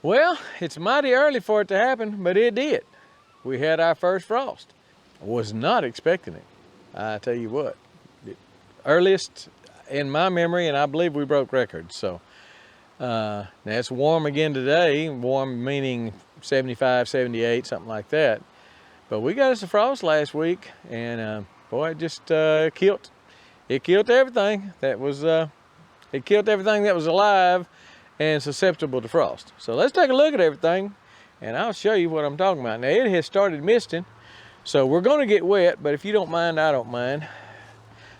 Well, it's mighty early for it to happen, but it did. We had our first frost. I was not expecting it. I tell you what, earliest in my memory, and I believe we broke records. So now it's warm again today, warm meaning 75, 78, something like that. But we got us a frost last week, and boy, it just killed everything that was, it killed everything that was alive and susceptible to frost. So let's take a look at everything, and I'll show you what I'm talking about. Now it has started misting, so we're gonna get wet, but if you don't mind, I don't mind.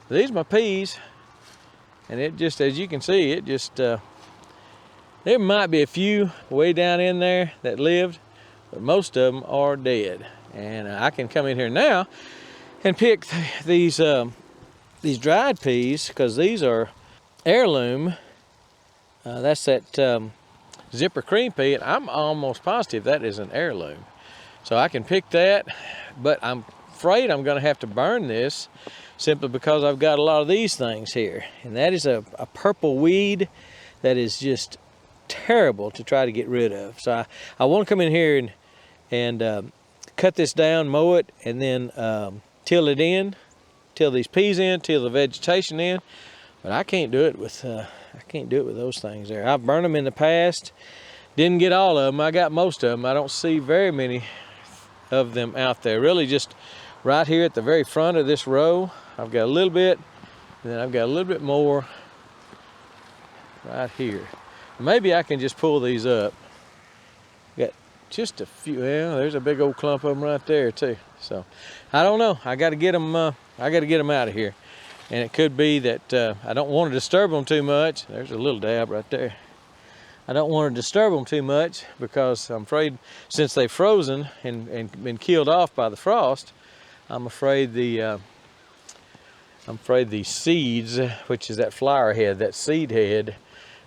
These are my peas, and it just, as you can see, it just, there might be a few way down in there that lived, but most of them are dead. And I can come in here now and pick these dried peas, because these are heirloom. That's that zipper cream pea, and I'm almost positive that is an heirloom. So I can pick that, but I'm afraid I'm gonna have to burn this simply because I've got a lot of these things here. And that is a purple weed that is just terrible to try to get rid of. So I wanna come in here and cut this down, mow it, and then till it in, till these peas in, till the vegetation in. But I can't do it with those things there. I've burned them in the past. Didn't get all of them. I got most of them. I don't see very many of them out there. Really just right here at the very front of this row. I've got a little bit, and then I've got a little bit more right here. Maybe I can just pull these up. Got just a few. Well, there's a big old clump of them right there too. So I don't know. I got to get them. I got to get them out of here. And it could be that I don't want to disturb them too much. There's a little dab right there. I don't want to disturb them too much because I'm afraid, since they've frozen and been killed off by the frost, I'm afraid the seeds, which is that flower head, that seed head,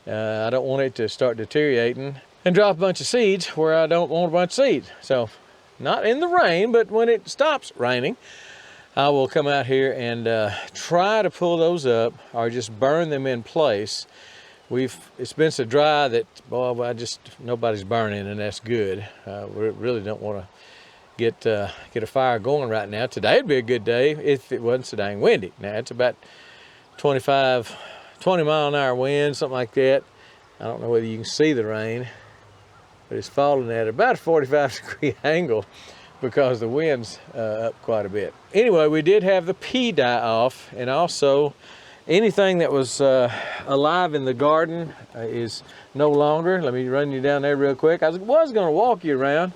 I don't want it to start deteriorating and drop a bunch of seeds where I don't want a bunch of seeds. So not in the rain, but when it stops raining, I will come out here and try to pull those up or just burn them in place. It's been so dry that, boy, nobody's burning, and that's good. We really don't want to get a fire going right now. Today'd be a good day if it wasn't so dang windy. Now it's about 20 mile an hour wind, something like that. I don't know whether you can see the rain, but it's falling at about a 45-degree angle, because the wind's up quite a bit. Anyway, we did have the pea die off, and also anything that was alive in the garden is no longer. Let me run you down there real quick. I was gonna walk you around,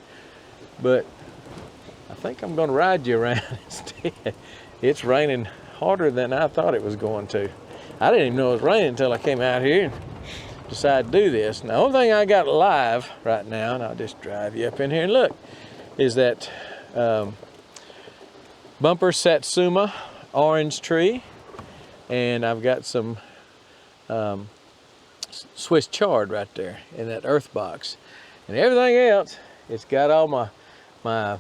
but I think I'm gonna ride you around instead. It's raining harder than I thought it was going to. I didn't even know it was raining until I came out here and decided to do this. And the only thing I got alive right now, and I'll just drive you up in here and look, is that bumper satsuma orange tree, and I've got some Swiss chard right there in that earth box, and everything else, it's got all my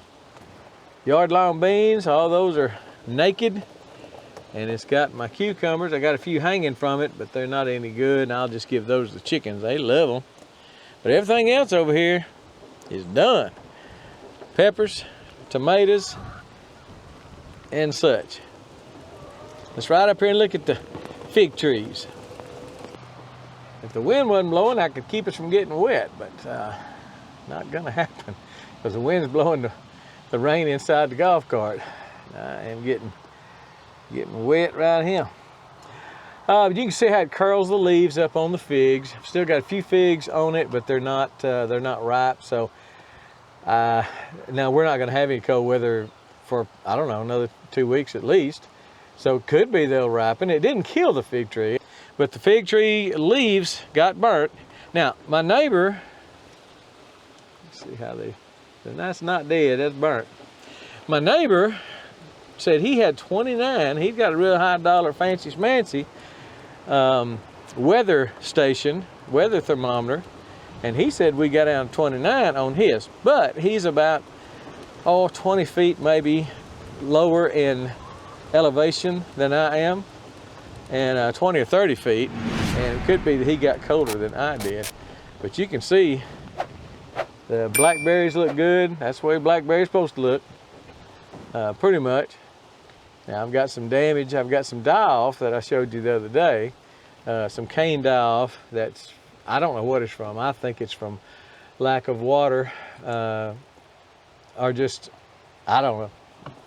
yard long beans. All those are naked, and it's got my cucumbers. I got a few hanging from it, but they're not any good, and I'll just give those to the chickens. They love them. But everything else over here is done. Peppers, tomatoes, and such. Let's ride up here and look at the fig trees. If the wind wasn't blowing, I could keep us from getting wet, but not gonna happen, because the wind's blowing the rain inside the golf cart. I am getting wet right here. You can see how it curls the leaves up on the figs. I've still got a few figs on it, but they're not ripe. So now we're not going to have any cold weather for, I don't know, another 2 weeks at least. So it could be they'll ripen. It didn't kill the fig tree, but the fig tree leaves got burnt. Now my neighbor, let's see how that's not dead, that's burnt. My neighbor said he had 29. He's got a real high dollar fancy schmancy weather station, weather thermometer, and he said we got down to 29 on his, but he's about 20 feet maybe lower in elevation than I am, and 20 or 30 feet, and it could be that he got colder than I did. But you can see The blackberries look good. That's the way blackberries supposed to look, pretty much. Now I've got some damage. I've got some die-off that I showed you the other day. Some cane die-off that's, I don't know what it's from. I think it's from lack of water, or just, I don't know.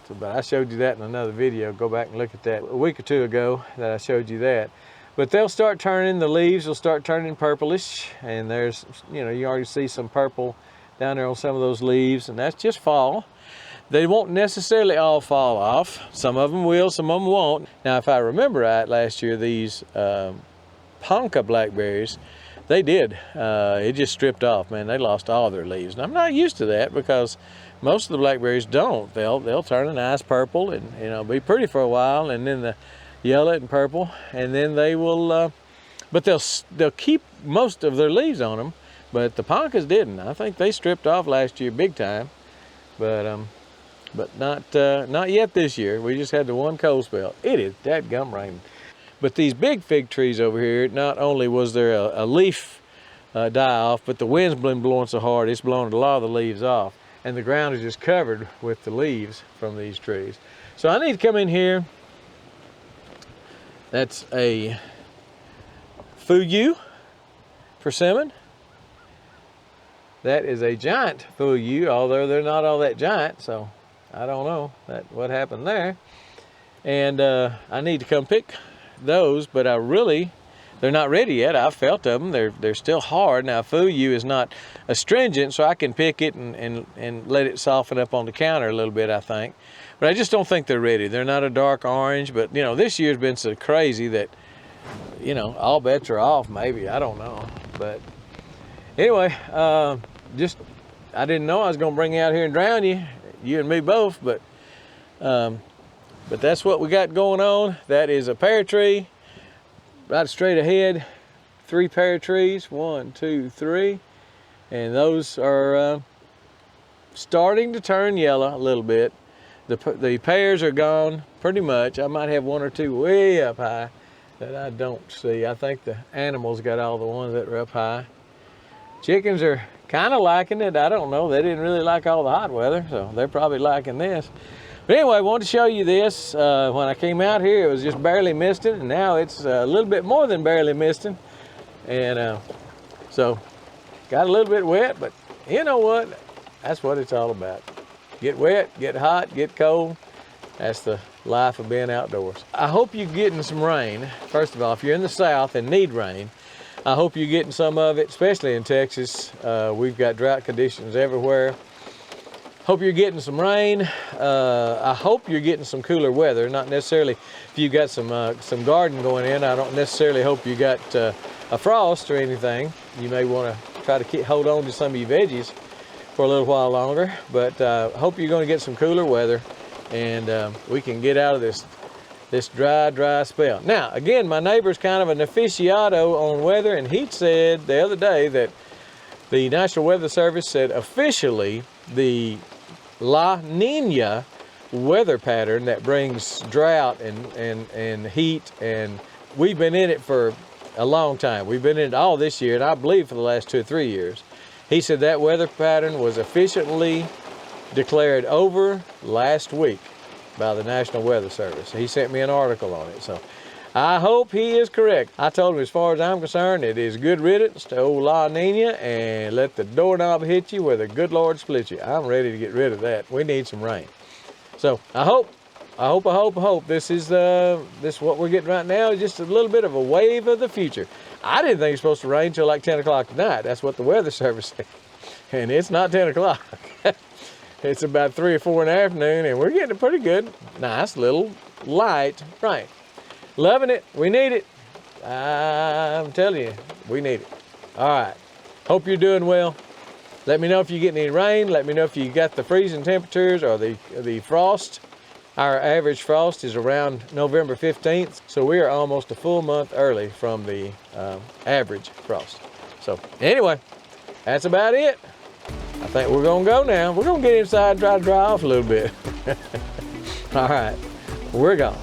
So, but I showed you that in another video. Go back and look at that a week or two ago that I showed you that. But they'll start turning, the leaves will start turning purplish, and there's, you know, you already see some purple down there on some of those leaves, and that's just fall. They won't necessarily all fall off. Some of them will, some of them won't. Now, if I remember right, last year, these Ponca blackberries, they did. It just stripped off, man. They lost all their leaves. And I'm not used to that because most of the blackberries don't. They'll turn a nice purple and, you know, be pretty for a while, and then the yellow and purple, and then they will, but they'll keep most of their leaves on them. But the Poncas didn't. I think they stripped off last year big time, but not yet this year. We just had the one cold spell. It is dadgum raining. But these big fig trees over here, not only was there a leaf die-off, but the wind's been blowing so hard, it's blown a lot of the leaves off. And the ground is just covered with the leaves from these trees. So I need to come in here. That's a fugu persimmon. That is a giant fugu, although they're not all that giant, so I don't know what happened there. And I need to come pick those, but they're not ready yet. I've felt of them. They're still hard. Now, fugu is not astringent, so I can pick it and let it soften up on the counter a little bit, I think. But I just don't think they're ready. They're not a dark orange, but, you know, this year's been so crazy that, you know, all bets are off, maybe. I don't know. But anyway, I didn't know I was going to bring you out here and drown you and me both, but that's what we got going on. That is a pear tree. Right straight ahead, 3 pear trees, 1, 2, 3, and those are starting to turn yellow a little bit. The pears are gone pretty much. I might have 1 or 2 way up high that I don't see. I think the animals got all the ones that are up high. Chickens are kind of liking it. I don't know. They didn't really like all the hot weather, so they're probably liking this. But anyway, I wanted to show you this. When I came out here, it was just barely misting, and now it's a little bit more than barely misting. And so, got a little bit wet, but you know what? That's what it's all about. Get wet, get hot, get cold. That's the life of being outdoors. I hope you're getting some rain. First of all, if you're in the South and need rain, I hope you're getting some of it, especially in Texas. We've got drought conditions everywhere. Hope you're getting some rain. I hope you're getting some cooler weather. Not necessarily if you've got some garden going in. I don't necessarily hope you got a frost or anything. You may want to try to hold on to some of your veggies for a little while longer. But hope you're going to get some cooler weather, and we can get out of this dry spell. Now, again, my neighbor's kind of an aficionado on weather, and he said the other day that the National Weather Service said officially the La Nina weather pattern that brings drought and heat, and we've been in it for a long time. We've been in it all this year, and I believe for the last 2 or 3 years. He said that weather pattern was officially declared over last week by the National Weather Service. He sent me an article on it, so I hope he is correct. I told him, as far as I'm concerned, it is good riddance to old La Nina, and let the doorknob hit you where the good Lord split you. I'm ready to get rid of that. We need some rain. So I hope this is what we're getting right now is just a little bit of a wave of the future. I didn't think it was supposed to rain till like 10 o'clock tonight. That's what the weather service said. And it's not 10 o'clock. It's about 3 or 4 in the afternoon, and we're getting a pretty good, nice little light rain. Loving it. We need it. I'm telling you, we need it. All right. Hope you're doing well. Let me know if you get any rain. Let me know if you got the freezing temperatures or the frost. Our average frost is around November 15th, so we are almost a full month early from the average frost. So anyway, that's about it. I think we're gonna go now. We're gonna get inside and try to dry off a little bit. All right, we're gone.